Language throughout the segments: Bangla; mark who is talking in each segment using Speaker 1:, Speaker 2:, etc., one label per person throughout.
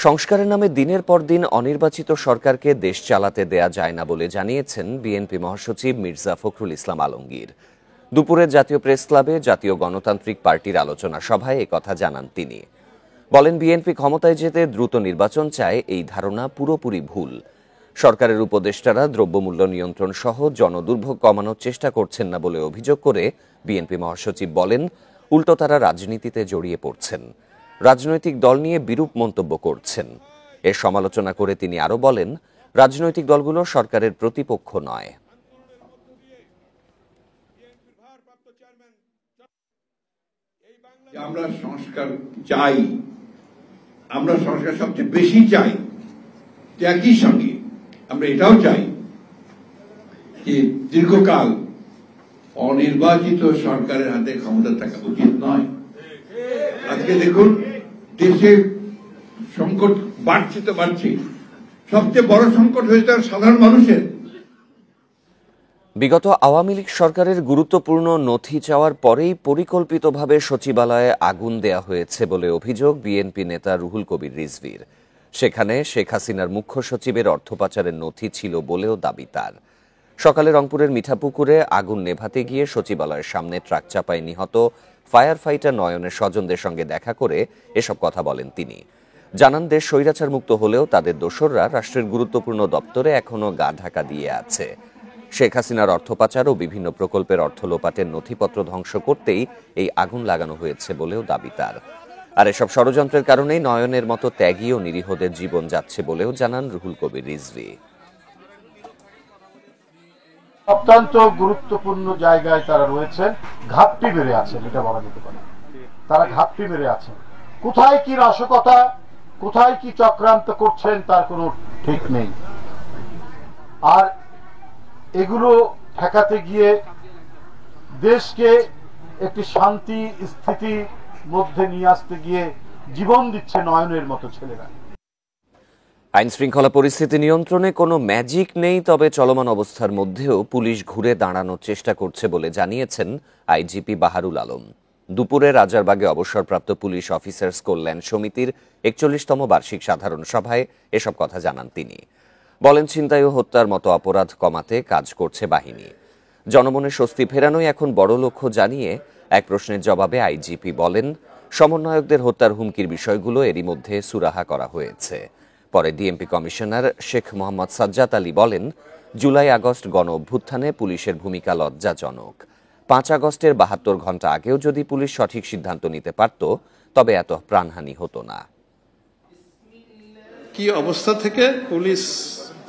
Speaker 1: সংস্কারের নামে দিনের পর দিন অনির্বাচিত সরকারকে দেশ চালাতে দেয়া যায় না বলে জানিয়েছেন বিএনপি মহাসচিব মির্জা ফখরুল ইসলাম আলমগীর। দুপুরে জাতীয় প্রেস ক্লাবে জাতীয় গণতান্ত্রিক পার্টির আলোচনা সভায় একথা জানান তিনি। বলেন, বিএনপি ক্ষমতায় যেতে দ্রুত নির্বাচন চায়, এই ধারণা পুরোপুরি ভুল। সরকারের উপদেষ্টারা দ্রব্যমূল্য নিয়ন্ত্রণ সহ জনদুর্ভোগ কমানোর চেষ্টা করছেন না বলে অভিযোগ করে বিএনপি মহাসচিব বলেন, উল্টো তারা রাজনীতিতে জড়িয়ে পড়ছেন, রাজনৈতিক দল নিয়ে বিরূপ মন্তব্য করছেন। এর সমালোচনা করে তিনি আরো বলেন, রাজনৈতিক দলগুলো সরকারের প্রতিপক্ষ নয়।
Speaker 2: আমরা সংস্কার চাই, আমরা সংস্কার সবচেয়ে বেশি চাই। একই সঙ্গে আমরা এটাও চাই যে দীর্ঘকাল অনির্বাচিত সরকারের হাতে ক্ষমতা থাকা উচিত নয়। আজকে দেখুন, দেশে সংকট বাড়ছে তো বাড়ছে, সবচেয়ে বড় সংকট হয়েছে সাধারণ মানুষের।
Speaker 1: বিগত আওয়ামী লীগ সরকারের গুরুত্বপূর্ণ নথি চাওয়ার পরেই পরিকল্পিতভাবে সচিবালয়ে আগুন দেয়া হয়েছে বলে অভিযোগ বিএনপি নেতা রুহুল কবির রিজভীর। সেখানে শেখ হাসিনার মুখ্য সচিবের অর্থ পাচারের নথি ছিল বলেও দাবি তার। সকালে রংপুরের মিঠাপুকুরে আগুন নেভাতে গিয়ে সচিবালয়ের সামনে ট্রাক চাপায় নিহত ফায়ার ফাইটার নয়নের স্বজনদের সঙ্গে দেখা করে এসব কথা বলেন তিনি। জানান, দেশ স্বৈরাচার মুক্ত হলেও তাদের দোসররা রাষ্ট্রের গুরুত্বপূর্ণ দপ্তরে এখনো গা ঢাকা দিয়ে আছে। শেখ হাসিনার অর্থ পাচার ও বিভিন্ন প্রকল্পের অর্থ লোপাটের নথিপত্র ধ্বংস করতেই এই আগুন লাগানো হয়েছে বলেও দাবি তার। আর এসব ষড়যন্ত্রের কারণেই নয়নের মতো ত্যাগী ও নিরীহদের জীবন যাচ্ছে বলেও জানান রুহুল কবির রিজভী।
Speaker 3: অত্যন্ত গুরুত্বপূর্ণ জায়গায় তারা রয়েছেন, ঘাপটি মেরে আছেন, এটা বলা যেতে পারে। তারা ঘাপটি মেরে আছেন। কোথায় কি নাশকতা, কোথায় কি চক্রান্ত করছেন তার কোনো ঠিক নেই। আর এগুলো ঠেকাতে গিয়ে দেশকে একটি শান্তি স্থিতির মধ্যে নিয়ে আসতে গিয়ে জীবন দিচ্ছে নয়নের মতো ছেলেরা।
Speaker 1: আইন শৃঙ্খলা পরিস্থিতি নিয়ন্ত্রণে কোনো ম্যাজিক নেই, তবে চলমান অবস্থার মধ্যেও পুলিশ ঘুরে দাঁড়ানোর চেষ্টা করছে বলে জানিয়েছেন আইজিপি বাহারুল আলম। দুপুরে রাজারবাগে অবসরপ্রাপ্ত পুলিশ অফিসার্স কল্যাণ সমিতির ৪১তম বার্ষিক সাধারণ সভায় এসব কথা জানান তিনি। বলেন, ছিনতাই ও হত্যার মতো অপরাধ কমাতে কাজ করছে বাহিনী। জনমনে স্বস্তি ফেরানোই এখন বড় লক্ষ্য জানিয়ে এক প্রশ্নের জবাবে আইজিপি বলেন, সমন্বয়কদের হত্যার হুমকির বিষয়গুলো এরই মধ্যে সুরাহা করা হয়েছে। পরে ডিএমপি কমিশনার শেখ মোহাম্মদ সাজ্জাদ আলী বলেন, জুলাই আগস্ট গণ অভ্যুত্থানে পুলিশের ভূমিকা লজ্জাজনক। ৫ আগস্টের ৭২ ঘন্টা আগেও যদি পুলিশ সঠিক সিদ্ধান্ত নিতে পারত, তবে এত প্রাণহানি হতো না।
Speaker 4: কি অবস্থা থেকে পুলিশ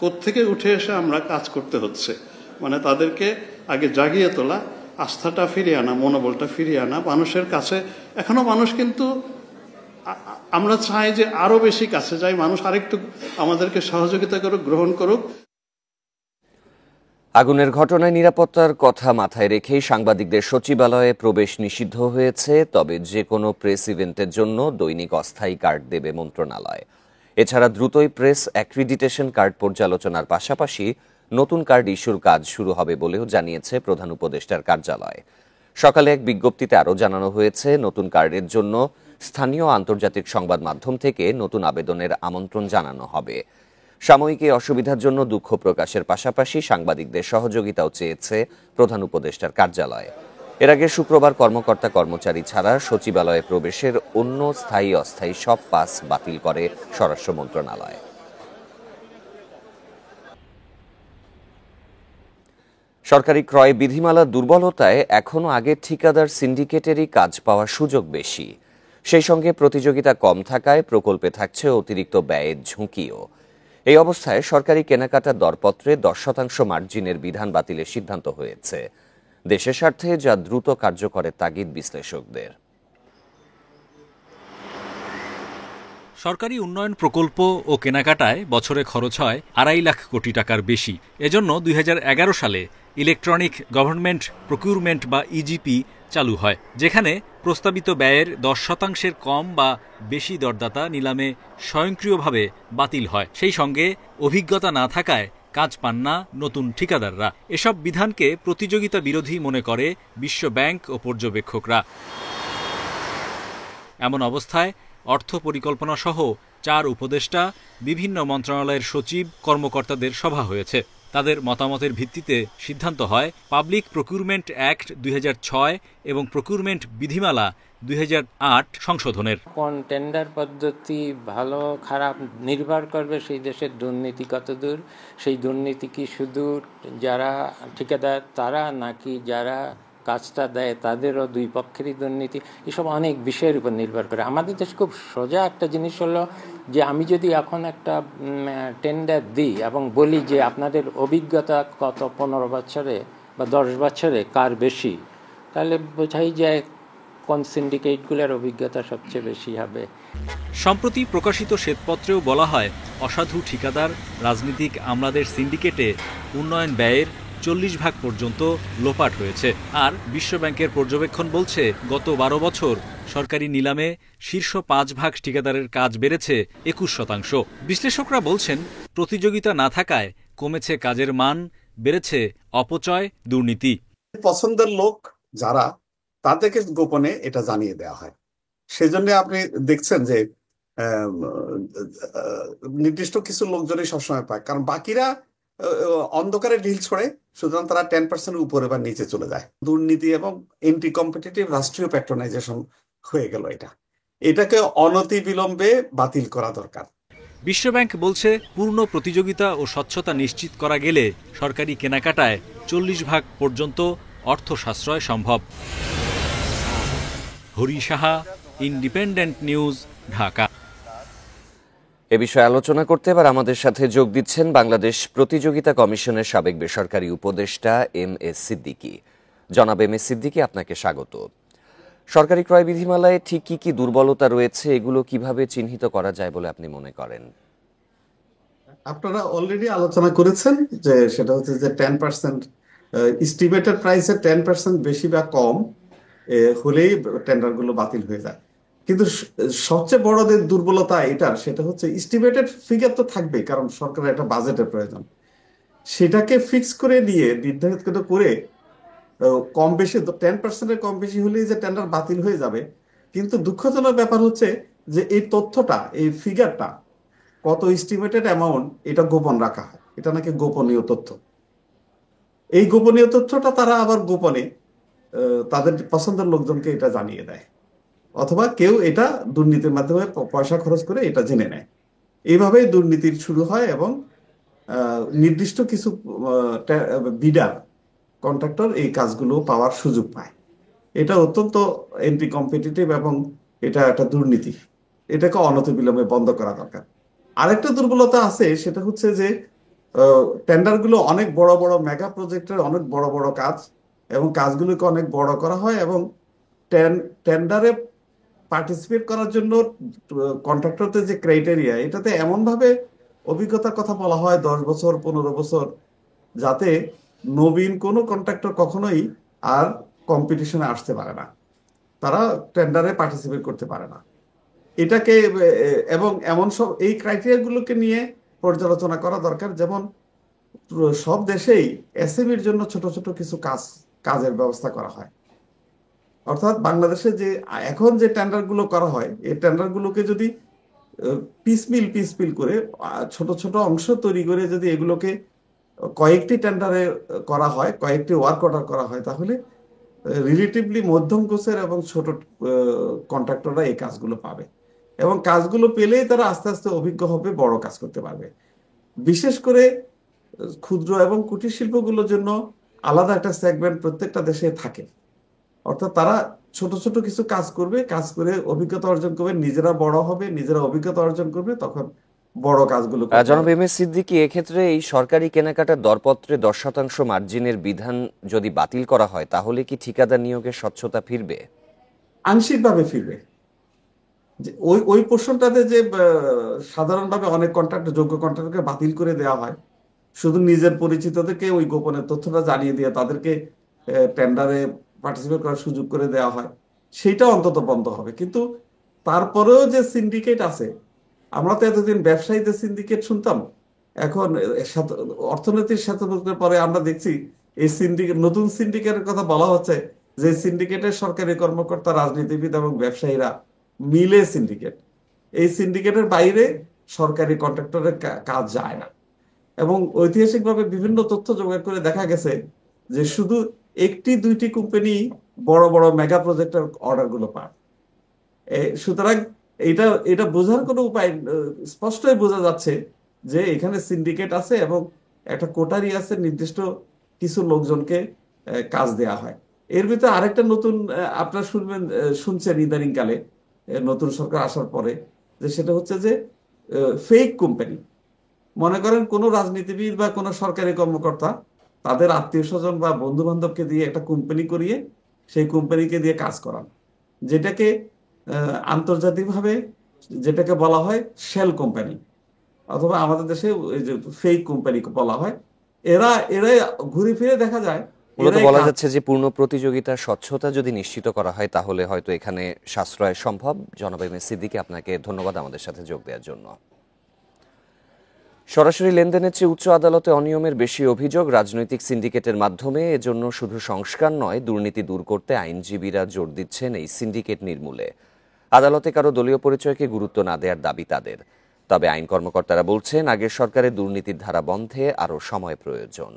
Speaker 4: কোত্থেকে উঠে এসে আমরা কাজ করতে হচ্ছে, মানে তাদেরকে আগে জাগিয়ে তোলা, আস্থাটা ফিরিয়ে আনা, মনোবলটা ফিরিয়ে আনা মানুষের কাছে। এখনো মানুষ কিন্তু, আমরা চাই যে আরো বেশি কাছে যাই, মানুষ আরেকটু আমাদেরকে সহযোগিতা করুক, গ্রহণ করুক।
Speaker 1: আগুনের ঘটনায় নিরাপত্তার কথা মাথায় রেখেই সাংবাদিকদের সচিবালয়ে প্রবেশ নিষিদ্ধ হয়েছে। তবে যে কোনো প্রেস ইভেন্টের জন্য দৈনিক অস্থায়ী কার্ড দেবে মন্ত্রণালয়। এছাড়া দ্রুতই প্রেস অ্যাক্রিডিটেশন কার্ড পর্যালোচনার পাশাপাশি নতুন কার্ড ইস্যুর কাজ শুরু হবে বলেও জানিয়েছে প্রধান উপদেষ্টার কার্যালয়। সকালে এক বিজ্ঞপ্তিতে আরও জানানো হয়েছে, নতুন কার্ডের জন্য স্থানীয় আন্তর্জাতিক সংবাদ মাধ্যম থেকে নতুন আবেদনের আমন্ত্রণ জানানো হবে। সাময়িক এই অসুবিধার জন্য দুঃখ প্রকাশের পাশাপাশি সাংবাদিকদের সহযোগিতাও চেয়েছে প্রধান উপদেষ্টার কার্যালয়। এর আগে শুক্রবার কর্মকর্তা কর্মচারী ছাড়া সচিবালয়ে প্রবেশের অন্য স্থায়ী অস্থায়ী সব পাস বাতিল করে স্বরাষ্ট্র মন্ত্রণালয়। সরকারি ক্রয় বিধিমালার দুর্বলতায় এখনও আগের ঠিকাদার সিন্ডিকেটেরই কাজ পাওয়ার সুযোগ বেশি। সেই সঙ্গে প্রতিযোগিতা কম থাকায় প্রকল্পে থাকছে অতিরিক্ত ব্যয়ের ঝুঁকিও। এই অবস্থায় সরকারি কেনাকাটার দরপত্রে 10% মার্জিনের বিধান বাতিলের সিদ্ধান্ত হয়েছে, দেশের স্বার্থে, যা দ্রুত কার্যকরের তাগিদ বিশ্লেষকদের।
Speaker 5: সরকারি উন্নয়ন প্রকল্প ও কেনাকাটায় বছরে খরচ হয় ২.৫ লাখ কোটি টাকার বেশি। এজন্য ২০১১ সালে ইলেকট্রনিক গভর্নমেন্ট প্রকিউরমেন্ট বা ইজিপি চালু হয়, যেখানে প্রস্তাবিত ব্যয়ের 10% কম বা বেশি দরদাতা নিলামে স্বয়ংক্রিয়ভাবে বাতিল হয়। সেই সঙ্গে অভিজ্ঞতা না থাকায় কাজ পান না নতুন ঠিকাদাররা। এসব বিধানকে প্রতিযোগিতা বিরোধী মনে করে বিশ্ব ব্যাংক ও পর্যবেক্ষকরা। এমন অবস্থায় অর্থ পরিকল্পনা সহ 4 উপদেষ্টা, বিভিন্ন মন্ত্রণালয়ের সচিব, কর্মকর্তাদের সভা হয়েছে। তাদের মতামতের ভিত্তিতে সিদ্ধান্ত হয় পাবলিক প্রকিউরমেন্ট অ্যাক্ট 2006 এবং প্রকিউরমেন্ট বিধিমালা 2008 সংশোধনের।
Speaker 6: কোন টেন্ডার পদ্ধতি ভালো খারাপ নির্ভর করবে সেই দেশের দুর্নীতি কতদূর, সেই দুর্নীতি কি শুধু যারা ঠিকাদার তারা নাকি যারা কাজটা দেয় তাদেরও দুই পক্ষেরই দুর্নীতি, এসব অনেক বিষয়ের উপর নির্ভর করে। আমাদের দেশ খুব সোজা একটা জিনিস হলো যে আমি যদি এখন একটা টেন্ডার দিই এবং বলি যে আপনাদের অভিজ্ঞতা কত 15 বছরে বা 10 বছরে কার বেশি, তাহলে বোঝাই যায় কোন সিন্ডিকেটগুলোর অভিজ্ঞতা সবচেয়ে বেশি হবে।
Speaker 5: সম্প্রতি প্রকাশিত শ্বেতপত্রেও বলা হয় অসাধু ঠিকাদার, রাজনীতিক আমলাদের সিন্ডিকেটে উন্নয়ন ব্যয়ের 40% পর্যন্ত লোপাট হয়েছে। আর বিশ্বব্যাংকের পর্যবেক্ষণ বলছে গত 12 বছর সরকারি নিলামে শীর্ষ 5 ভাগ ঠিকাদারের কাজ বেড়েছে 21%। বিশ্লেষকরা বলছেন প্রতিযোগিতা না থাকায় কমেছে কাজের মান, বেড়েছে অপচয়, দুর্নীতি।
Speaker 7: পছন্দের লোক যারা, তাদেরকে গোপনে এটা জানিয়ে দেওয়া হয়। সেজন্য আপনি দেখছেন যে নির্দিষ্ট কিছু লোকজনই সবসময় পায়, কারণ বাকিরা অন্ধকারে ঢিল ছড়ে, সুতরাং তারা 10% উপরে বা নিচে চলে যায়। দুর্নীতি এবং এন্টি কম্পিটিটিভ রাষ্ট্রীয় প্যাট্রোনাইজেশন হয়ে গেল। এটাকে অনতিবিলম্বে বাতিল করা দরকার।
Speaker 5: বিশ্বব্যাংক বলছে পূর্ণ প্রতিযোগিতা ও স্বচ্ছতা নিশ্চিত করা গেলে সরকারি কেনাকাটায় 40% পর্যন্ত অর্থ সাশ্রয় সম্ভব। Hari Saha, independent news, Dhaka.
Speaker 1: এ বিষয়ে আলোচনা করতে এবার আমাদের সাথে যোগ দিচ্ছেন বাংলাদেশ প্রতিযোগিতা কমিশনের সাবেক বেসরকারি উপদেষ্টা MS সিদ্দিকী। জনাব MS সিদ্দিকী, আপনাকে স্বাগত। সরকারি ক্রয় বিধিমালায় ঠিক কি কি দুর্বলতা রয়েছে, এগুলো কিভাবে চিহ্নিত করা যায় বলে আপনি মনে করেন?
Speaker 7: আপনারা অলরেডি আলোচনা করেছেন যে সেটা হচ্ছে যে 10% এস্টিমেটেড প্রাইসের 10% বেশি বা কম হলেই টেন্ডারগুলো বাতিল হয়ে যায়। কিন্তু সবচেয়ে বড় যে দুর্বলতা এটার, সেটা হচ্ছে এস্টিমেটেড ফিগার তো থাকবে, কারণ সরকারের একটা বাজেটের প্রয়োজন। সেটাকে ফিক্স করে দিয়ে নির্ধারিত করে কম বেশি 10%-এর কম বেশি হলেই যে টেন্ডার বাতিল হয়ে যাবে। কিন্তু দুঃখজনক ব্যাপার হচ্ছে যে এই তথ্যটা, এই ফিগারটা কত এস্টিমেটেড অ্যামাউন্ট, এটা গোপন রাখা হয়। এটা নাকি গোপনীয় তথ্য। এই গোপনীয় তথ্যটা তারা আবার গোপনে তাদের পছন্দের লোকজনকে এটা জানিয়ে দেয়, অথবা কেউ এটা দুর্নীতির মাধ্যমে পয়সা খরচ করে এটা জেনে নেয়। এইভাবেই দুর্নীতির শুরু হয় এবং নির্দিষ্ট কিছু বিডার, কন্ট্রাক্টর এই কাজগুলো পাওয়ার সুযোগ পায়। এটা অত্যন্ত এন্টি কম্পিটিটিভ এবং এটা একটা দুর্নীতি। এটাকে অনতিবিলম্বে বন্ধ করা দরকার। আরেকটা দুর্বলতা আছে, সেটা হচ্ছে যে টেন্ডারগুলো অনেক বড় বড় মেগা প্রজেক্টের অনেক বড় বড় কাজ, এবং কাজগুলোকে অনেক বড় করা হয়, এবং টেন্ডারে পার্টিসিপেট করার জন্য কন্ট্রাক্টরদের যে ক্রাইটেরিয়া, এটাতে এমনভাবে অভিজ্ঞতার কথা বলা হয় 10 বছর 15 বছর, যাতে নবীন কোনো কন্ট্রাক্টর কখনোই আর কম্পিটিশনে আসতে পারে না, তারা টেন্ডারে পার্টিসিপেট করতে পারে না। এটাকে এবং এমন সব এই ক্রাইটেরিয়াগুলোকে নিয়ে পর্যালোচনা করা দরকার। যেমন সব দেশেই এসএমইর জন্য ছোট ছোট কিছু কাজের ব্যবস্থা করা হয়। অর্থাৎ বাংলাদেশে যে এখন যে টেন্ডারগুলো করা হয়, এই টেন্ডারগুলোকে যদি পিসমিল করে ছোট ছোট অংশ তৈরি করে যদি এগুলোকে কয়েকটি টেন্ডারে করা হয়, কয়েকটি ওয়ার্ক অর্ডার করা হয়, তাহলে রিলেটিভলি মধ্যম কোষের এবং ছোট কন্ট্রাক্টররা এই কাজগুলো পাবে, এবং কাজগুলো পেলেই তারা আস্তে আস্তে অভিজ্ঞ হবে, বড় কাজ করতে পারবে। বিশেষ করে ক্ষুদ্র এবং কুটির শিল্পগুলোর জন্য আলাদা একটা সেগমেন্ট প্রত্যেকটা দেশে থাকে। অর্থাৎ তারা ছোট ছোট কিছু কাজ করবে, কাজ করে অভিজ্ঞতা অর্জন করবে, নিজেরা বড় হবে, নিজেরা অভিজ্ঞতা অর্জন করবে, তখন বড় কাজগুলো।
Speaker 1: জনাব MS সিদ্দিকী, এক্ষেত্রে এই সরকারি কেনাকাটার দরপত্রে 10% মার্জিনের বিধান যদি বাতিল করা হয়, তাহলে কি ঠিকাদার নিয়োগের স্বচ্ছতা ফিরবে?
Speaker 7: আংশিকভাবে ফিরবে। ওই পোর্শনটাতে যে সাধারণভাবে অনেক যোগ্য কন্ট্রাক্টরকে বাতিল করে দেওয়া হয়, শুধু নিজের পরিচিতদেরকে ওই গোপনের তথ্যটা জানিয়ে দিয়ে তাদেরকে টেন্ডারে পার্টিসিপেট করার সুযোগ করে দেওয়া হয়, সেটা অন্তত বন্ধ হবে। কিন্তু তারপরেও যে সিন্ডিকেট আছে, আমরা তো এতদিন ব্যবসায়ীদের সিন্ডিকেট শুনতাম, এখন অর্থনীতির সাথে পরে আমরা দেখছি এই সিন্ডিকেট, নতুন সিন্ডিকেটের কথা বলা হচ্ছে, যে সিন্ডিকেটের সরকারি কর্মকর্তা, রাজনীতিবিদ এবং ব্যবসায়ীরা মিলে সিন্ডিকেট। এই সিন্ডিকেটের বাইরে সরকারি কন্ট্রাক্টরের কাজ যায় না। এবং ঐতিহাসিকভাবে বিভিন্ন তথ্য জোগাড় করে দেখা গেছে যে শুধু একটি দুইটি কোম্পানি বড় বড় মেগা প্রজেক্টের অর্ডার গুলো পায়। সুতরাং এটা বোঝার কোনো উপায়, স্পষ্টই বোঝা যাচ্ছে যে এখানে সিন্ডিকেট আছে এবং একটা কোটারি আছে, নির্দিষ্ট কিছু লোকজনকে কাজ দেয়া হয়। এর ভিতরে আরেকটা নতুন আপনারা শুনছেন ইদানিং কালে নতুন সরকার আসার পরে, যে সেটা হচ্ছে যে ফেক কোম্পানি। মনে করেন কোনো রাজনীতিবিদ বা কোনো সরকারি কর্মকর্তা তাদের আত্মীয় স্বজন বা বন্ধু বান্ধবকে দিয়ে একটা কোম্পানি করিয়ে সেই কোম্পানিকে দিয়ে কাজ করান, যেটাকে আন্তর্জাতিকভাবে যেটাকে বলা হয় শেল কোম্পানি, অথবা আমাদের দেশে ফেক কোম্পানি বলা হয়। এরা ঘুরে ফিরে দেখা যায়
Speaker 1: মূলত বলা যাচ্ছে যে পূর্ণ প্রতিযোগিতা, স্বচ্ছতা যদি নিশ্চিত করা হয় তাহলে হয়তো এখানে সাশ্রয় সম্ভব। জনাব এম এ সিদ্দিকী, আপনাকে ধন্যবাদ আমাদের সাথে যোগ দেওয়ার জন্য। সরাসরি লেনদেনের চেয়ে উচ্চ আদালতে অনিয়মের বেশি অভিযোগ রাজনৈতিক সিন্ডিকেটের মাধ্যমে। এজন্য শুধু সংস্কার নয়, দুর্নীতি দূর করতে আইনজীবীরা জোর দিচ্ছেন এই সিন্ডিকেট নির্মূলে। আদালতে কারো দলীয় পরিচয়কে গুরুত্ব না দেওয়ার দাবি তাদের। তবে আইন কর্মকর্তারা বলছেন আগের সরকারের দুর্নীতির ধারা বন্ধে আরও সময় প্রয়োজন।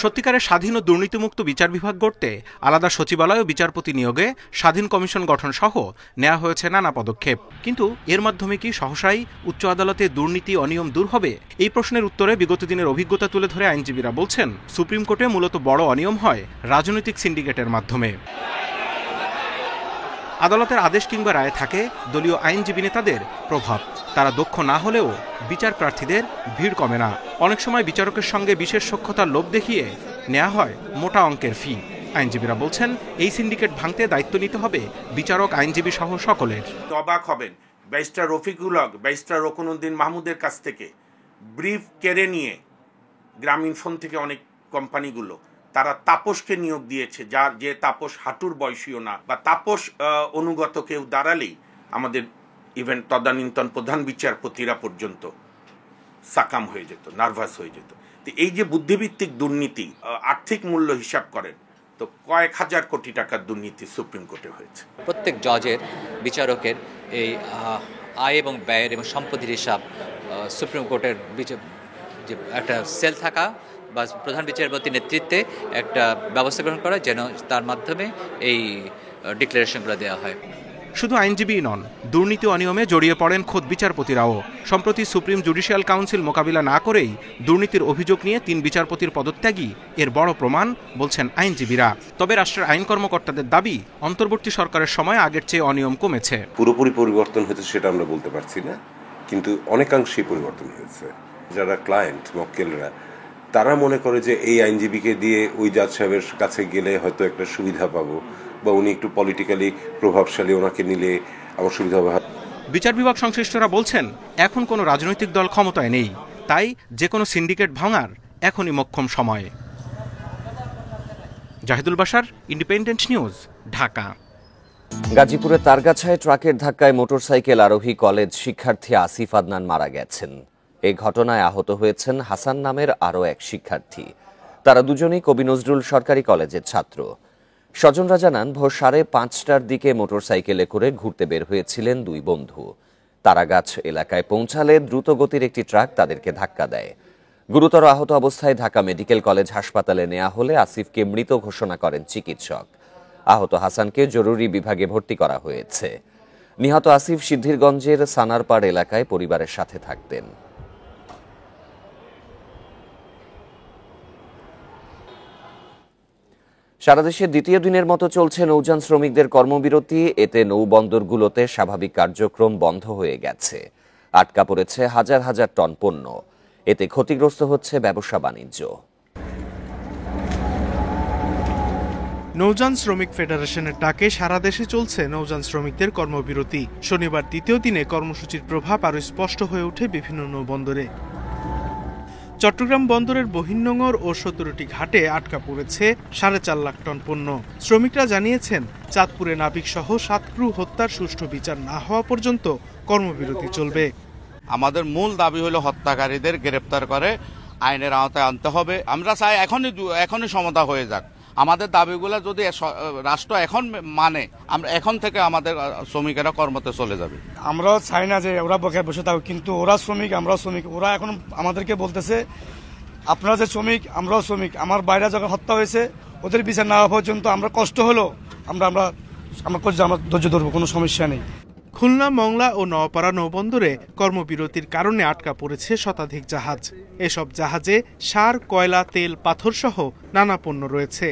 Speaker 8: সত্যিকারের স্বাধীন ও দুর্নীতিমুক্ত বিচার বিভাগ গড়তে আলাদা সচিবালয় ও বিচারপতি নিয়োগে স্বাধীন কমিশন গঠন সহ নেওয়া হয়েছে নানা পদক্ষেপ। কিন্তু এর মাধ্যমে কি সহসাই উচ্চ আদালতে দুর্নীতি অনিয়ম দূর হবে? এই প্রশ্নের উত্তরে বিগত দিনের অভিজ্ঞতা তুলে ধরে আইনজীবীরা বলছেন, সুপ্রিম কোর্টে মূলত বড় অনিয়ম হয় রাজনৈতিক সিন্ডিকেটের মাধ্যমে। আদালতের আদেশ কিংবা রায়ে থাকে দলীয় আইনজীবী নেতাদের প্রভাব। তারা দক্ষ না হলেও বিচার প্রার্থীদের ভিড় কমে না। অনেক সময় বিচারকের সঙ্গে বিশেষ সক্ষতার লোভ দেখিয়ে নেওয়া হয় মোটা অঙ্কের ফি। আইনজীবীরা বলছেন এই সিন্ডিকেট ভাঙতে দায়িত্ব নিতে হবে বিচারক, আইনজীবী সহ সকলের।
Speaker 9: অবাক হবেন, ব্যারিস্টার রফিকুল হক, ব্যারিস্টার রকুনউদ্দিন মাহমুদের কাছ থেকে ব্রিফ কেড়ে নিয়ে গ্রামীণ ফোন থেকে অনেক কোম্পানিগুলো তারা তাপসকে নিয়োগ দিয়েছে, যার যে তাপস হাঁটুর বয়সীও না, বা তাপস অনুগত কেউ দাঁড়ালেই আমাদের ইভেন তদানীন্তন প্রধান বিচারপতিরা পর্যন্ত সাকাম হয়ে যেত, নার্ভাস হয়ে যেত। তো এই যে বুদ্ধিভিত্তিক দুর্নীতি, আর্থিক মূল্য হিসাব করেন তো কয়েক হাজার কোটি টাকার দুর্নীতি সুপ্রিম কোর্টে হয়েছে।
Speaker 10: প্রত্যেক জজের, বিচারকের এই আয় এবং ব্যয়ের এবং সম্পত্তির হিসাব সুপ্রিম কোর্টের যে একটা সেল থাকা বা প্রধান বিচারপতির নেতৃত্বে একটা ব্যবস্থা গ্রহণ করা, যেন তার মাধ্যমে এই ডিক্লারেশনগুলো দেওয়া হয়।
Speaker 8: শুধু আইনজীবী নন, দুর্নীতি অনিয়মে জড়িয়ে পড়েন খোদ বিচারপতিরাও। সম্প্রতি সুপ্রিম জুডিশিয়াল কাউন্সিল মোকাবিলা না করেই দুর্নীতির অভিযোগ নিয়ে 3 বিচারপতির পদত্যাগই এর বড় প্রমাণ বলছেন আইনজীবীরা। তবে রাষ্ট্রের আইন কর্মকর্তাদের দাবি, অন্তর্বর্তী সরকারের সময় আগের চেয়ে অনিয়ম কমেছে।
Speaker 11: পুরোপুরি পরিবর্তন হয়েছে সেটা আমরা বলতে পারছি না, কিন্তু অনেকাংশেই পরিবর্তন হয়েছে। যারা ক্লায়েন্ট, মক্কেলরা, তারা মনে করে যে এই আইনজীবীকে দিয়ে ওই জাজ সাহেবের কাছে গেলে হয়তো একটা সুবিধা পাবো, বা উনি একটু পলিটিক্যালি প্রভাবশালী, ওনাকে নিলে আমার সুবিধা হবে।
Speaker 8: বিচার বিভাগ সংশ্লিষ্টরা বলছেন এখন কোনো রাজনৈতিক দল ক্ষমতায় নেই, তাই যে কোনো সিন্ডিকেট ভাঙার এখনই মোক্ষম সময়। Zahidul Bashar, independent news, Dhaka.
Speaker 1: গাজীপুরের তারগাছায় ট্রাকের ধাক্কায় মোটরসাইকেল আরোহী কলেজ শিক্ষার্থী আসিফ আদনান মারা গেছেন। এই ঘটনায় আহত হয়েছেন হাসান নামের আরও এক শিক্ষার্থী। তারা দুজনেই কবি নজরুল সরকারি কলেজের ছাত্র। স্বজনরা জানান, ভোর 5:30টার দিকে মোটরসাইকেলে করে ঘুরতে বের হয়েছিলেন 2 বন্ধু। তারাগাছ এলাকায় পৌঁছালে দ্রুতগতির একটি ট্রাক তাদেরকে ধাক্কা দেয়। গুরুতর আহত অবস্থায় ঢাকা মেডিকেল কলেজ হাসপাতালে নেওয়া হলে আসিফকে মৃত ঘোষণা করেন চিকিৎসক। আহত হাসানকে জরুরি বিভাগে ভর্তি করা হয়েছে। নিহত আসিফ সিদ্ধিরগঞ্জের সানারপাড় এলাকায় পরিবারের সাথে থাকতেন। সারা দেশে দ্বিতীয় দিনের মতো চলছে নৌযান শ্রমিকদের কর্মবিরতি। এতে নৌবন্দরগুলোতে স্বাভাবিক কার্যক্রম বন্ধ হয়ে গেছে। আটকা পড়েছে হাজার হাজার টন পণ্য। এতে ক্ষতিগ্রস্ত হচ্ছে ব্যবসা বাণিজ্য।
Speaker 12: নৌযান শ্রমিক ফেডারেশনের ডাকে সারা দেশে চলছে নৌযান শ্রমিকদের কর্মবিরতি। শনিবার দ্বিতীয় দিনে কর্মসূচির প্রভাব আরও স্পষ্ট হয়ে ওঠে বিভিন্ন নৌবন্দরে। চট্টগ্রাম বন্দরের বহির্নোঙর ও 17টি ঘাটে আটকা পড়েছে 4.5 লাখ টন পণ্য। শ্রমিকরা জানিয়েছেন, চাঁদপুরে নাবিক সহ 7 ক্রু হত্যার সুষ্ঠু বিচার না হওয়া পর্যন্ত কর্মবিরতি চলবে।
Speaker 13: আমাদের মূল দাবি হলো হত্যাকারীদের গ্রেপ্তার করে আইনের আওতায় আনতে হবে। আমরা চাই এখনই সমাধা হয়ে যাক। আমাদের দাবিগুলো যদি রাষ্ট্র এখন মানে আমরা এখন থেকে আমাদের শ্রমিকেরা কর্মতে চলে যাবে।
Speaker 14: আমরাও চাই না যে ওরা বকেয়া বসে থাকুক, কিন্তু ওরা শ্রমিক আমরাও শ্রমিক। ওরা এখন আমাদেরকে বলতেছে আপনারা যে শ্রমিক আমরাও শ্রমিক। আমার বাইরে যখন হত্যা হয়েছে ওদের বিচার না হওয়া পর্যন্ত আমরা কষ্ট হলো আমরা ধৈর্য ধরবো, কোনো সমস্যা নেই।
Speaker 12: খুলনা, মংলা ও নওপাড়া নৌবন্দরে কর্মবিরতির কারণে আটকা পড়েছে শতাধিক জাহাজ। এসব জাহাজে সার, কয়লা, তেল, পাথর সহ নানা পণ্য রয়েছে।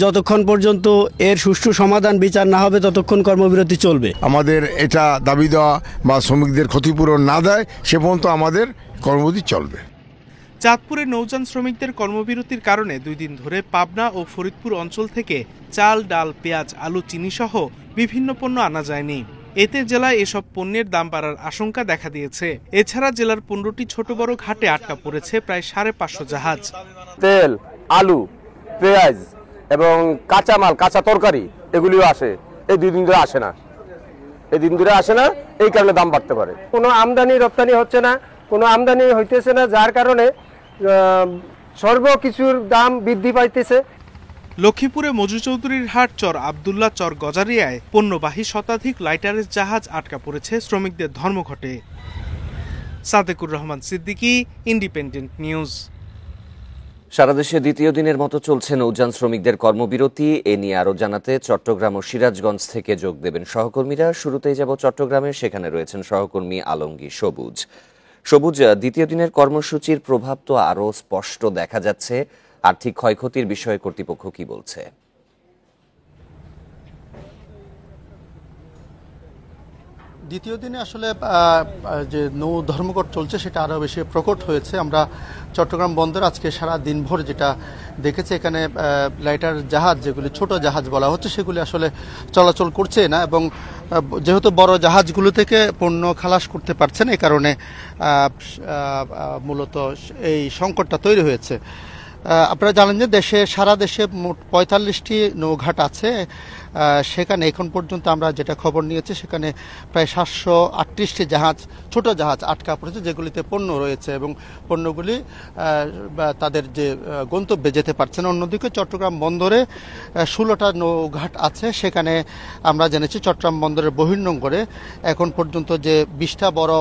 Speaker 15: যতক্ষণ পর্যন্ত এর সুষ্ঠু সমাধান বিচার না হবে ততক্ষণ কর্মবিরতি চলবে।
Speaker 16: আমাদের এটা দাবি দেওয়া বা শ্রমিকদের ক্ষতিপূরণ না দেয় সে পর্যন্ত আমাদের কর্মবিরতি চলবে।
Speaker 12: চাঁদপুরে নৌযান শ্রমিকদের কর্মবিরতির কারণে 2 দিন ধরে পাবনা ও ফরিদপুর অঞ্চল থেকে চাল, ডাল, পেঁয়াজ, আলু, চিনি সহ বিভিন্ন পণ্য আনা যায়নি। এতে জেলায় এসব পণ্যের দাম বাড়ার আশঙ্কা দেখা দিয়েছে। এছাড়া জেলার 15টি ছোট বড় ঘাটে আটকা পড়েছে প্রায় 550 জাহাজ।
Speaker 17: তেল, আলু, পেঁয়াজ এবং কাঁচামাল, কাঁচা তরকারি এগুলিও আসে, এই 2 দিন ধরে আসে না। এই কারণে দাম বাড়তে পারে। কোনো আমদানি রপ্তানি হচ্ছে না, কোনো আমদানি হইতেছে না, যার কারণে সর্বকিছুর দাম বৃদ্ধি পাইতেছে।
Speaker 12: লক্ষ্মীপুরে মজু চৌধুরীর হাট, চর আবদুল্লাহ, চর গজারিয়ায় পণ্যবাহী শতাধিক লাইটারের জাহাজ আটকা পড়েছে শ্রমিকদের ধর্মঘটে। Sadequr Rahman Siddiqui, independent news.
Speaker 1: সারা দেশে দ্বিতীয় দিনের মতো চলছে নৌযান শ্রমিকদের কর্মবিরতি। এ নিয়ে আরও জানাতে চট্টগ্রাম ও সিরাজগঞ্জ থেকে যোগ দেবেন সহকর্মীরা। শুরুতেই যাব চট্টগ্রামে, সেখানে রয়েছেন সহকর্মী আলমগীর সবুজ। সবুজ, দ্বিতীয় দিনের কর্মসূচির প্রভাব তো আরও স্পষ্ট দেখা যাচ্ছে। আর্থিক ক্ষয়ক্ষতির বিষয়ে কর্তৃপক্ষ কি বলছে?
Speaker 18: দ্বিতীয় দিনে আসলে যে নৌ ধর্মঘট চলছে সেটা আরও বেশি প্রকট হয়েছে। আমরা চট্টগ্রাম বন্দর আজকে সারা দিনভর যেটা দেখেছি, এখানে লাইটার জাহাজ, যেগুলি ছোট জাহাজ বলা হচ্ছে, সেগুলি আসলে চলাচল করছে না এবং যেহেতু বড় জাহাজগুলো থেকে পণ্য খালাস করতে পারছেন, এই কারণে মূলত এই সংকটটা তৈরি হয়েছে। আপনারা জানেন যে সারা দেশে মোট 45টি নৌঘাট আছে। সেখানে এখন পর্যন্ত আমরা যেটা খবর নিয়েছি, সেখানে প্রায় 738টি জাহাজ, ছোট জাহাজ আটকা পড়েছে, যেগুলিতে পণ্য রয়েছে এবং পণ্যগুলি তাদের যে গন্তব্যে যেতে পারছে না। অন্যদিকে চট্টগ্রাম বন্দরে 16টা নৌঘাট আছে। সেখানে আমরা জেনেছি চট্টগ্রাম বন্দরের বহির্নোঙরে এখন পর্যন্ত যে 20টা বড়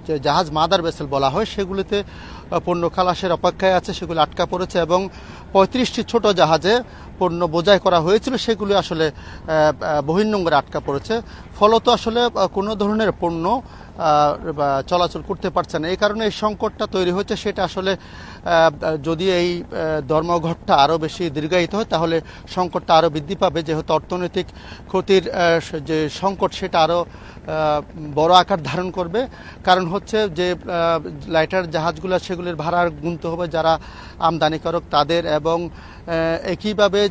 Speaker 18: যে জাহাজ, মাদার ভেসেল বলা হয়, সেগুলিতে পণ্য খালাসের অপেক্ষায় আছে, সেগুলো আটকা পড়েছে এবং 35টি ছোট জাহাজে পণ্য বোঝাই করা হয়েছিল, সেগুলি আসলে বহির্নোঙরে আটকা পড়েছে। ফলত আসলে কোনো ধরনের পণ্য চলাচল করতে পারছে না। এই কারণে এই সংকটটা তৈরি হচ্ছে। সেটা আসলে যদি এই ধর্মঘটটা আরও বেশি দীর্ঘায়িত হয় তাহলে সংকটটা আরও বৃদ্ধি পাবে, যেহেতু অর্থনৈতিক ক্ষতির যে সংকট সেটা আরও বড় আকার ধারণ করবে। কারণ হচ্ছে যে লাইটার জাহাজগুলো, সেগুলির ভাড়া গুনতে হবে যারা আমদানিকারক তাদের, এবং একইভাবে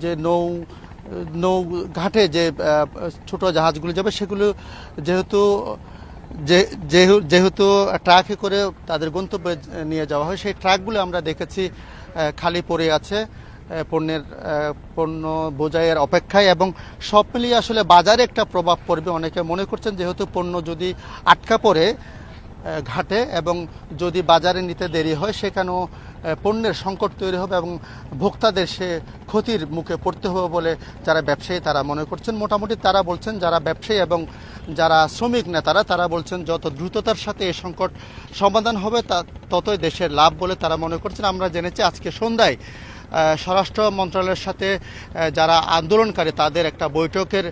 Speaker 18: যে নৌ ঘাটে যে ছোট জাহাজগুলো যাবে, সেগুলো যেহেতু ট্রাকে করে তাদের গন্তব্যে নিয়ে যাওয়া হয়, সেই ট্রাকগুলো আমরা দেখেছি খালি পড়ে আছে পণ্য বোঝাইয়ের অপেক্ষায়, এবং সব মিলিয়ে আসলে বাজারে একটা প্রভাব পড়বে। অনেকে মনে করছেন যেহেতু পণ্য যদি আটকা পড়ে ঘাটে এবং যদি বাজারে নিতে দেরি হয়, সেখানেও পণ্যের সংকট তৈরি হবে এবং ভোক্তাদের সে ক্ষতির মুখে পড়তে হবে বলে যারা ব্যবসায়ী তারা মনে করছেন। মোটামুটি তারা বলছেন, যারা ব্যবসায়ী এবং যারা শ্রমিক নেতারা তারা বলছেন যত দ্রুততার সাথে এই সংকট সমাধান হবে ততই দেশের লাভ বলে তারা মনে করছেন। আমরা জেনেছি আজকে সন্ধ্যায় স্বরাষ্ট্র মন্ত্রণালয়ের সাথে যারা আন্দোলনকারী তাদের একটা বৈঠকের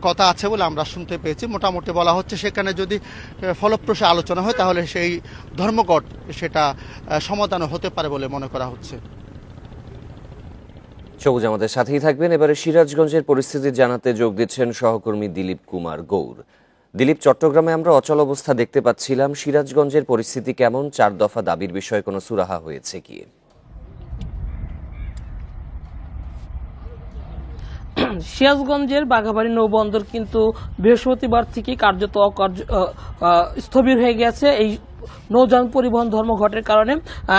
Speaker 18: কথা আছে বলে আমরা শুনতে পেয়েছি। মোটামুটি বলা হচ্ছে সেখানে যদি ফলপ্রসূ আলোচনা হয় তাহলে সেই ধর্মঘট সেটা সমাধান হতে পারে বলে মনে করা হচ্ছে।
Speaker 1: সবুজ আমাদের সাথেই থাকবেন। এবারে সিরাজগঞ্জের পরিস্থিতি জানাতে যোগ দিচ্ছেন সহকর্মী দিলীপ কুমার গৌর। দিলীপ, চট্টগ্রামে আমরা অচল অবস্থা দেখতে পাচ্ছিলাম, সিরাজগঞ্জের পরিস্থিতি কেমন? 4 দফা দাবির বিষয়ে কোনো সুরাহা হয়েছে কি?
Speaker 19: সিরাজগঞ্জের বাঘাবাড়ী নৌবন্দর কিন্তু বৃহস্পতিবার থেকে কার্যত স্থবির হয়ে গেছে। এই নৌযান পরিবহন ধর্মঘটের কারণে।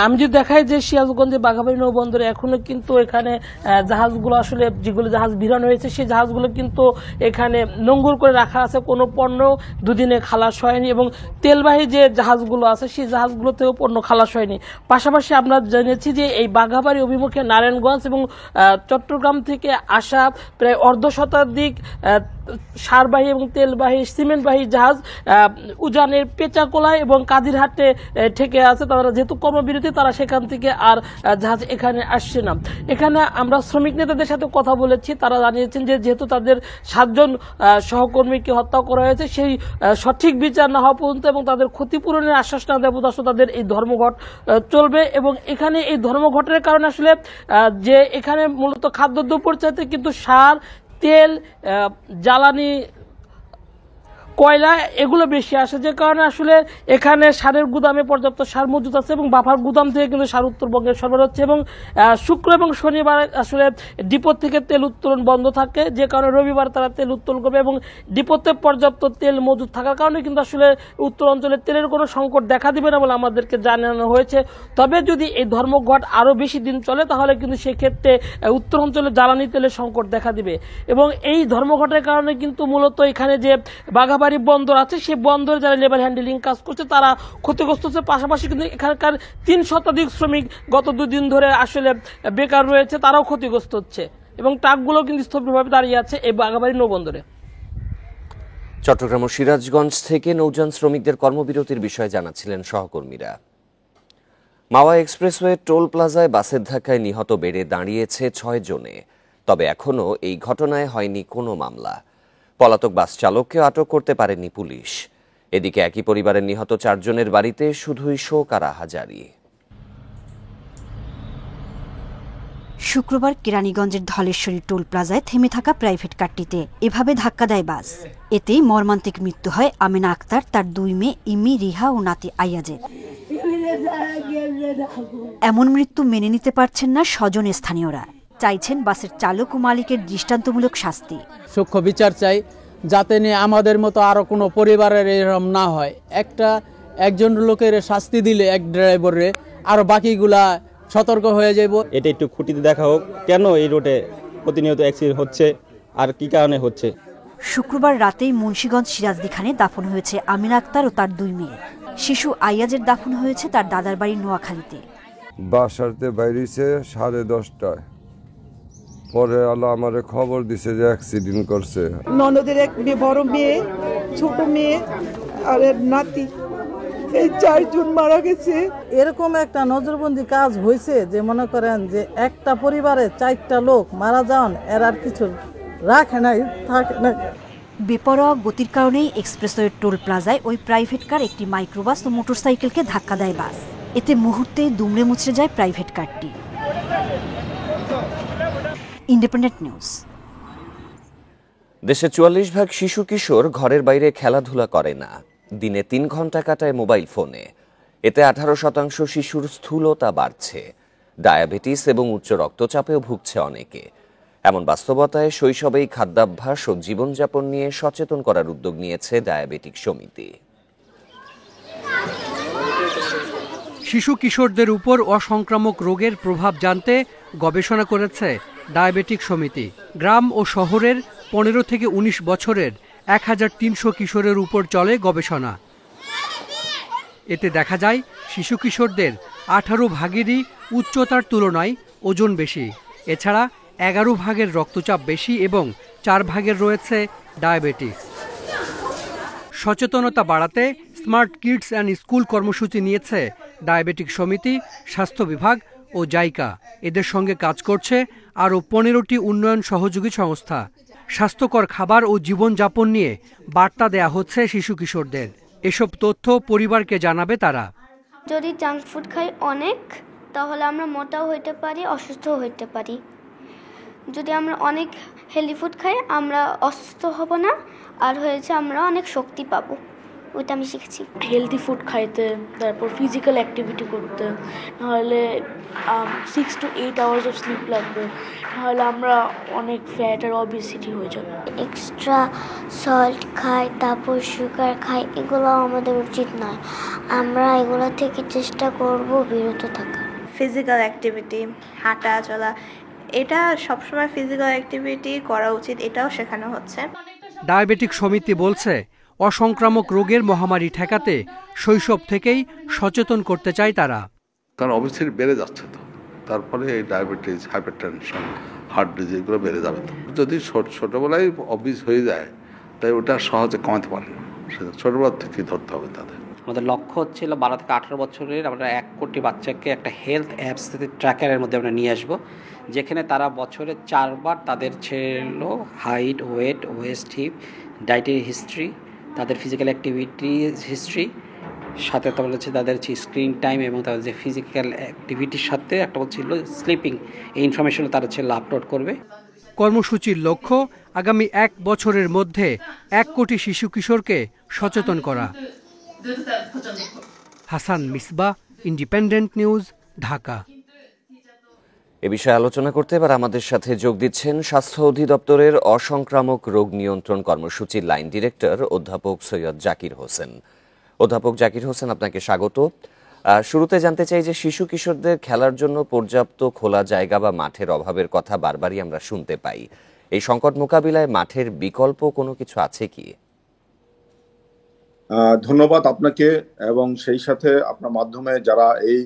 Speaker 19: আমি যদি দেখাই যে সিরাজগঞ্জের বাঘাবাড়ি নৌবন্দরে এখনো কিন্তু এখানে জাহাজগুলো আসলে যেগুলো জাহাজ ভিড়ানো হয়েছে সেই জাহাজগুলো কিন্তু এখানে নোঙ্গর করে রাখা আছে, কোনো পণ্য দুদিনে খালাস হয়নি এবং তেলবাহী যে জাহাজগুলো আছে সেই জাহাজগুলোতেও পণ্য খালাস হয়নি। পাশাপাশি আমরা জেনেছি যে এই বাঘাবাড়ি অভিমুখে নারায়ণগঞ্জ এবং চট্টগ্রাম থেকে আসা প্রায় অর্ধশতাধিক সারবাহী এবং তেলবাহী সিমেন্টবাহী জাহাজ উজানের পেচাকোলায় এবং কাদিরহাটে ঠেকে আছে। তারা যেহেতু কর্মবিরতি, তারা সেখান থেকে আর জাহাজ এখানে আসছে না। এখানে আমরা শ্রমিক নেতাদের সাথে কথা বলেছি, তারা জানিয়েছেন যে যেহেতু তাদের 7 জন সহকর্মীকে হত্যা করা হয়েছে, সেই সঠিক বিচার না হওয়া পর্যন্ত এবং তাদের ক্ষতিপূরণের আশ্বাস না দেওয়া পর্যন্ত তাদের এই ধর্মঘট চলবে। এবং এখানে এই ধর্মঘটের কারণে আসলে যে এখানে মূলত খাদ্যদ্রব্যের চাইতে কিন্তু সার, তেল, জ্বালানি, কয়লা এগুলো বেশি আসে, যে কারণে আসলে এখানে সারের গুদামে পর্যাপ্ত সার মজুদ আছে এবং বাফার গুদাম থেকে কিন্তু সার উত্তরবঙ্গে সরবরাহ হচ্ছে। এবং শুক্র এবং শনিবার আসলে ডিপো থেকে তেল উত্তোলন বন্ধ থাকে, যে কারণে রবিবার তারা তেল উত্তোলন করবে এবং ডিপোতে পর্যাপ্ত তেল মজুদ থাকার কারণে কিন্তু আসলে উত্তর অঞ্চলে তেলের কোনো সংকট দেখা দিবে না বলে আমাদেরকে জানানো হয়েছে। তবে যদি এই ধর্মঘট আরও বেশি দিন চলে তাহলে কিন্তু সেক্ষেত্রে উত্তর অঞ্চলে জ্বালানি তেলের সংকট দেখা দিবে। এবং এই ধর্মঘটের কারণে কিন্তু মূলত এখানে যে বাঘাবাড়ি বন্দর আছে সেই বন্দরে যারা লেবার হ্যান্ডেলিং কাজ করছে তারা ক্ষতিগ্রস্ত হচ্ছে। পাশাপাশি কিন্তু এখানকার 3 শতাধিক শ্রমিক গত 2 দিন ধরে আসলে বেকার রয়েছে, তারাও ক্ষতিগ্রস্ত হচ্ছে এবং ট্রাকগুলো কিন্তু স্থবিরভাবে দাঁড়িয়ে আছে এই বাঘাবাড়ি নৌবন্দরে।
Speaker 1: চট্টগ্রাম ও সিরাজগঞ্জ থেকে নৌযান শ্রমিকদের কর্মবিরতির বিষয়ে জানাচ্ছিলেন সহকর্মীরা। মাওয়া এক্সপ্রেসওয়ে টোল প্লাজায় বাসের ধাক্কায় নিহত বেড়ে দাঁড়িয়েছে 6 জনে। তবে এখনও এই ঘটনায় হয়নি কোনো মামলা। পলাতক বাস চালককেও আটক করতে পারেনি পুলিশ। এদিকে একই পরিবারের নিহত 4 জনের বাড়িতে শুধুই শোক আর আহাজারি।
Speaker 20: শুক্রবার কেরানীগঞ্জের ধলেশ্বরী টোল প্লাজায় থেমে থাকা প্রাইভেট কারটিতে এভাবে ধাক্কা দেয় বাস। এতেই মর্মান্তিক মৃত্যু হয় আমিনা আক্তার, তার 2 মেয়ে ইমি, রিহা ও নাতি আইয়াজের। এমন মৃত্যু মেনে নিতে পারছেন না স্বজন স্থানীয়রা, চাইছেন বাসের চালক ও মালিকের দৃষ্টান্তমূলক শাস্তি।
Speaker 21: সূক্ষ্ম বিচার চাই, যাতে নিয়ে আমাদের মতো আরো কোনো পরিবারের এরকম না হয়। একজন লোকের শাস্তি দিলে এক ড্রাইভারে আরো বাকিগুলা সতর্ক হয়ে যাব।
Speaker 22: এটা একটু খুঁটিতে দেখা হোক, কেন এই রোডে প্রতিনিয়ত অ্যাক্সিডেন্ট হচ্ছে আর কি কারণে হচ্ছে।
Speaker 20: শুক্রবার রাতেই মুন্সিগঞ্জ সিরাজদিখানে দাফন হয়েছে আমিনা আক্তার ও তার 2 মেয়ে। শিশু আইয়াজের দাফন হয়েছে তার দাদার বাড়ি নোয়াখালীতে।
Speaker 23: বাসাতে বাইরেছে 10:30টায়, পরে আল্লাহ আমারে খবর দিছে যে অ্যাক্সিডেন্ট করছে।
Speaker 24: ননদের এক বড় মেয়ে, ছোট মেয়ে আর নাতি, এই 4 জন মারা গেছে।
Speaker 25: এরকম একটা নজরবন্দি কাজ হয়েছে যে মনে করেন যে একটা পরিবারে 4টা লোক মারা যান, এর আর কিছু রাখে নাই, থাকে না।
Speaker 20: বেপরোয়া গতির কারণেই এক্সপ্রেসওয়ে টোল প্লাজায় ওই প্রাইভেট কার, একটি মাইক্রোবাস ও মোটরসাইকেলকে ধাক্কা দেয় বাস। এতে মুহূর্তেই দুমড়ে মুচড়ে যায় প্রাইভেট কারটি। Independent news.
Speaker 1: দেশে 44% শিশু কিশোর ঘরের বাইরে খেলাধুলা করে না, দিনে 3 ঘন্টা কাটায় মোবাইল ফোনে। এতে 18% শিশুর স্থূলতা বাড়ছে, ডায়াবেটিস এবং উচ্চ রক্তচাপেও ভুগছে অনেকে। এমন বাস্তবতায় শৈশবেই খাদ্যাভ্যাস ও জীবনযাপন নিয়ে সচেতন করার উদ্যোগ নিয়েছে ডায়াবেটিক সমিতি।
Speaker 26: শিশু কিশোরদের উপর অসংক্রামক রোগের প্রভাব জানতে গবেষণা করেছে ডায়াবেটিক সমিতি। গ্রাম ও শহরের 15 থেকে 19 বছরের 1300 কিশোরের উপর চলে গবেষণা। এতে দেখা যায় শিশু কিশোরদের 18 ভাগেরই উচ্চতার তুলনায় ওজন বেশি। এছাড়া 11 ভাগের রক্তচাপ বেশি এবং 4 ভাগের রয়েছে ডায়াবেটিস। সচেতনতা বাড়াতে স্মার্ট কিডস অ্যান্ড স্কুল কর্মসূচি নিয়েছে ডায়াবেটিক সমিতি, স্বাস্থ্য বিভাগ ও জাইকা। এদের সঙ্গে কাজ করছে আরও 15টি উন্নয়ন সহযোগী সংস্থা। স্বাস্থ্যকর খাবার ও জীবনযাপন নিয়ে বার্তা দেয়া হচ্ছে শিশু কিশোরদের। এসব তথ্য পরিবারকে জানাবে তারা।
Speaker 27: যদি জাঙ্ক ফুড খাই অনেক, তাহলে আমরা মোটাও হইতে পারি, অসুস্থও হইতে পারি। যদি আমরা অনেক হেলদি ফুড খাই, আমরা অসুস্থ হব না, আর হয়েছে আমরা অনেক শক্তি পাবো। ওইটা আমি শিখেছি।
Speaker 2: হেলদি ফুড খাইতে, তারপর ফিজিক্যাল অ্যাক্টিভিটি করতে, নাহলে 6 to 8 hours অফ স্লিপ লাগবে, নাহলে আমরা অনেক ফ্যাট আর অবেসিটি হয়ে যাবে।
Speaker 27: এক্সট্রা সল্ট খাই, তারপর সুগার খাই, এগুলো আমাদের উচিত নয়। আমরা এগুলো থেকে চেষ্টা করব বিরত থাকা।
Speaker 3: ফিজিক্যাল অ্যাক্টিভিটি, হাঁটা চলা, এটা সবসময় ফিজিক্যাল অ্যাক্টিভিটি করা উচিত, এটাও শেখানো হচ্ছে।
Speaker 26: ডায়াবেটিক সমিতি বলছে অসংক্রামক রোগের মহামারী ঠেকাতে শৈশব থেকেই সচেতন করতে চায় তারা।
Speaker 4: কারণ অবশ্যই বেড়ে যাচ্ছে, তো তারপরে এই ডায়াবেটিস, হাইপারটেনশন, হার্ট ডিজিজ এগুলো বেড়ে যাবে। তো যদি ছোটবেলায় অবিস হয়ে যায়, তাই ওটা সহজে কমাতে পারে না, সেটা ছোটবেলা থেকেই ধরতে হবে তাদের।
Speaker 5: আমাদের লক্ষ্য হচ্ছিল 12 থেকে 18 বছরের আমরা 1 কোটি বাচ্চাকে একটা হেলথ অ্যাপস ট্র্যাকারের মধ্যে আমরা নিয়ে আসবো, যেখানে তারা বছরে 4 বার তাদের ছিল height, weight, waist, hip, dietary history, তাদের ফিজিক্যাল অ্যাক্টিভিটিস হিস্ট্রি, সাথে তাদের হচ্ছে তাদের স্ক্রিন টাইম এবং তাদের যে ফিজিক্যাল অ্যাক্টিভিটির সাথে একটা ছিল স্লিপিং, এই ইনফরমেশনও তারা ছিল আপলোড করবে।
Speaker 26: কর্মসূচির লক্ষ্য আগামী 1 বছরের মধ্যে 1 কোটি শিশু কিশোরকে সচেতন করা। Hasan Misbah, independent news, Dhaka.
Speaker 1: এ বিষয়ে আলোচনা করতে এবার আমাদের সাথে যোগ দিচ্ছেন স্বাস্থ্য অধিদপ্তরের অসংক্রামক রোগ নিয়ন্ত্রণ কর্মসূচির লাইন ডিরেক্টর অধ্যাপক সৈয়দ জাকির হোসেন। অধ্যাপক জাকির হোসেন, আপনাকে স্বাগত। শুরুতে জানতে চাই যে শিশু কিশোরদের খেলার জন্য পর্যাপ্ত খোলা জায়গা বা মাঠের অভাবের কথা বারবারই আমরা শুনতে পাই। এই সংকট মোকাবিলায় মাঠের বিকল্প কোনো কিছু আছে কি?
Speaker 6: ধন্যবাদ আপনাকে, এবং সেই সাথে আপনার মাধ্যমে যারা এই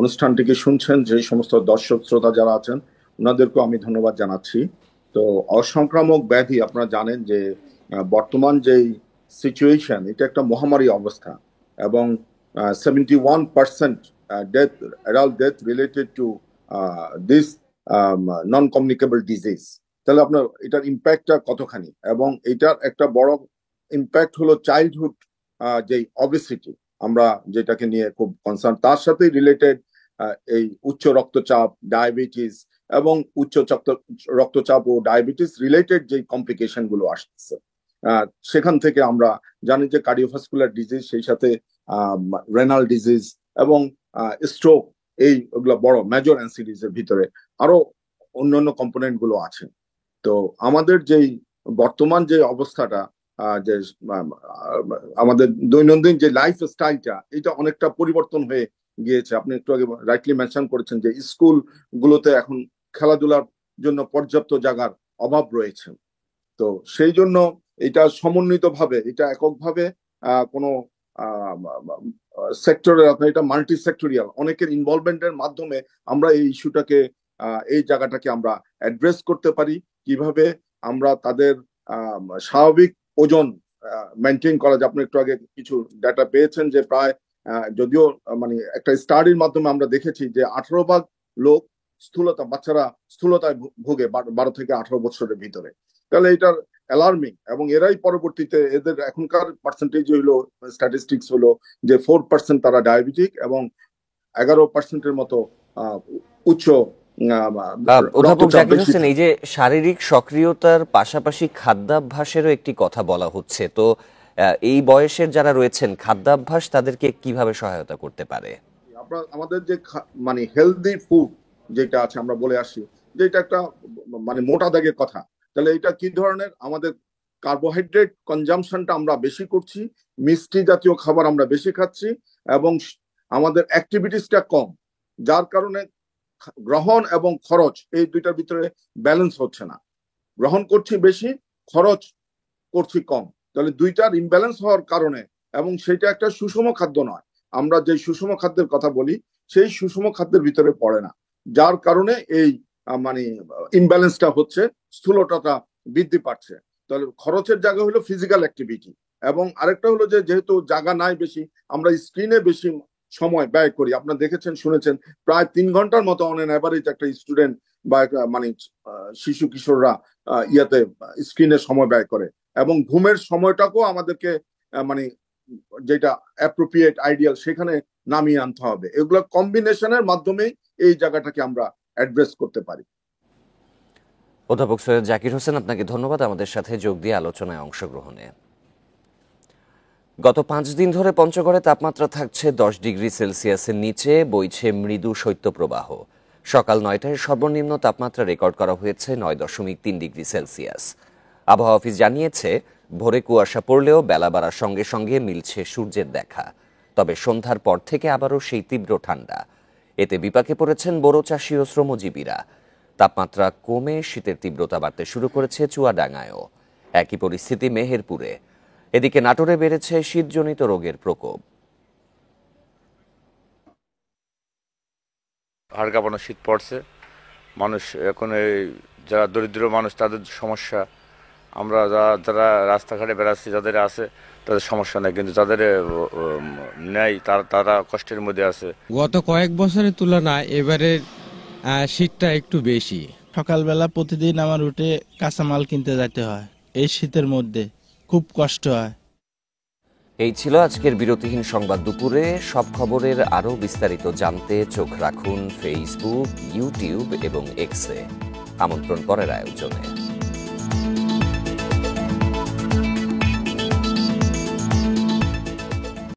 Speaker 6: অনুষ্ঠানটিকে শুনছেন, যে সমস্ত দর্শক শ্রোতা যারা আছেন, ওনাদেরকেও আমি ধন্যবাদ জানাচ্ছি। তো অসংক্রামক ব্যাধি, আপনারা জানেন যে বর্তমান যেই সিচুয়েশন, এটা একটা মহামারী অবস্থা, এবং 71% adult death related to this non communicable disease. তাহলে আপনার এটার ইম্প্যাক্টটা কতখানি, এবং এটার একটা বড় ইম্প্যাক্ট হলো চাইল্ডহুড যেই অবেসিটি, আমরা যেটাকে নিয়ে খুব কনসার্ন, তার সাথে রিলেটেড এই উচ্চ রক্তচাপ, ডায়াবেটিস, এবং উচ্চ রক্তচাপ ও ডায়াবেটিস রিলেটেড যে কমপ্লিকেশন গুলো আসছে, সেখান থেকে আমরা জানি যে কার্ডিওভাস্কুলার ডিজিজ, সেই সাথে রেনাল ডিজিজ এবং স্ট্রোক, এইগুলো বড় মেজর এনসিডিজের ভিতরে আরো অন্যান্য কম্পোনেন্ট গুলো আছে। তো আমাদের যেই বর্তমান যে অবস্থাটা, যে আমাদের দৈনন্দিন যে লাইফ স্টাইলটা, এটা অনেকটা পরিবর্তন হয়ে গিয়েছে। আপনি একটু আগে রাইটলি মেনশন করেছেন যে স্কুল গুলোতে এখন খেলাধুলার জন্য পর্যাপ্ত জায়গার অভাব রয়েছে। তো সেই জন্য এটা সমন্বিতভাবে, এটা এককভাবে কোনো সেক্টরের, এটা মাল্টি সেক্টরিয়াল, অনেকের ইনভলভমেন্টের মাধ্যমে আমরা এই ইস্যুটাকে, এই জায়গাটাকে আমরা অ্যাড্রেস করতে পারি। কিভাবে আমরা তাদের স্বাভাবিক ওজন মেনটেন করা যায়। আপনি একটু আগে কিছু ডাটা পেয়েছেন যে প্রায়, যদিও মানে একটা স্টাডির মাধ্যমে আমরা দেখেছি যে 18% লোক স্থূলতা, বাচ্চারা স্থূলতায় ভোগে 12 থেকে 18 বছরের ভিতরে। তাহলে এটার অ্যালার্মিং, এবং এরাই পরবর্তীতে, এদের এখনকার পার্সেন্টেজ হইলো, স্ট্যাটিস্টিক্স হলো যে 4% তারা ডায়াবেটিক, এবং 11% মতো উচ্চ।
Speaker 1: অধ্যাপক জাকির হোসেন, এই যে শারীরিক সক্রিয়তার পাশাপাশি খাদ্যাভ্যাসেরও একটি কথা বলা হচ্ছে, তো এই বয়সের যারা রয়েছেন, খাদ্যাভ্যাস তাদেরকে কিভাবে সহায়তা করতে পারে?
Speaker 6: আমাদের যে মানে হেলদি ফুড যেটা আছে, আমরা বলে আসি যে এটা একটা মানে মোটা দাগের কথা। তাহলে এটা কি ধরনের? আমাদের কার্বোহাইড্রেট কনজাম্পশনটা আমরা বেশি করছি, মিষ্টি জাতীয় খাবার আমরা বেশি খাচ্ছি, এবং আমাদের অ্যাক্টিভিটিসটা কম, যার কারণে গ্রহণ এবং খরচ, এই দুইটার ভিতরে ব্যালেন্স হচ্ছে না। গ্রহণ করছি বেশি, খরচ করছি কম। তাহলে দুইটার ইমব্যালেন্স হওয়ার কারণে, এবং সেটা একটা সুষম খাদ্য নয়। আমরা যে সুষম খাদ্যের কথা বলি, সেই সুষম খাদ্যের ভিতরে পড়ে না, যার কারণে এই মানে ইমব্যালেন্সটা হচ্ছে, স্থূলতাটা বৃদ্ধি পাচ্ছে। তাহলে খরচের জায়গা হলো ফিজিক্যাল অ্যাক্টিভিটি, এবং আরেকটা হলো যে যেহেতু জায়গা নাই বেশি, আমরা স্ক্রিনে বেশি সময় ব্যয় করি। আপনারা দেখেছেন, শুনেছেন, প্রায় 3 ঘন্টার মতো অন অ্যাভারেজ একটা স্টুডেন্ট বা মানে শিশু কিশোররা ইয়াতে স্ক্রিনে সময় ব্যয় করে, এবং ঘুমের সময়টাকেও আমাদেরকে মানে যেটা অ্যাপ্রোপ্রিয়েট, আইডিয়াল, সেখানে নামিয়ে আনতে হবে। এগুলো কম্বিনেশনের মাধ্যমে এই জায়গাটাকে আমরা অ্যাড্রেস করতে পারি।
Speaker 1: অধ্যাপক সৈয়দ জাকির হোসেন, আপনাকে ধন্যবাদ আমাদের সাথে যোগ দিয়ে আলোচনায় অংশগ্রহণে। গত 5 দিন ধরে পঞ্চগড়ে তাপমাত্রা থাকছে 10 ডিগ্রি সেলসিয়াসের নিচে, বইছে মৃদু শৈত্যপ্রবাহ। সকাল 9টায় সর্বনিম্ন তাপমাত্রা রেকর্ড করা হয়েছে 9.3 ডিগ্রি সেলসিয়াস। আবহাওয়া অফিস জানিয়েছে, ভোরে কুয়াশা পড়লেও বেলা বাড়ার সঙ্গে সঙ্গে মিলছে সূর্যের দেখা। তবে সন্ধ্যার পর থেকে আবারও সেই তীব্র ঠান্ডা। এতে বিপাকে পড়েছেন বোরো চাষি ও শ্রমজীবীরা। তাপমাত্রা কমে শীতের তীব্রতা বাড়তে শুরু করেছে চুয়াডাঙ্গায়ও। একই পরিস্থিতি মেহেরপুরে। এদিকে নাটোরে বেড়েছে শীতজনিত রোগের প্রকোপ।
Speaker 7: হাড় কাঁপানো শীত পড়ছে, মানুষ এখন এই যারা দরিদ্র মানুষ তাদের সমস্যা। আমরা যারা রাস্তাঘাটে বেড়াচ্ছি, যাদের আছে তাদের সমস্যা নেই, কিন্তু যাদের নেই তারা কষ্টের মধ্যে আছে।
Speaker 8: গত কয়েক বছরের তুলনায় এবারে শীতটা একটু বেশি।
Speaker 9: সকালবেলা প্রতিদিন আমার উঠে কাঁচামাল কিনতে যেতে হয়, এই শীতের মধ্যে খুব কষ্ট হয়।
Speaker 1: এই ছিল আজকের বিরতিহীন সংবাদ দুপুরে। সব খবরের আরও বিস্তারিত জানতে চোখ রাখুন ফেসবুক, ইউটিউব এবং এক্সে। আমন্ত্রণ পরের আয়োজনে।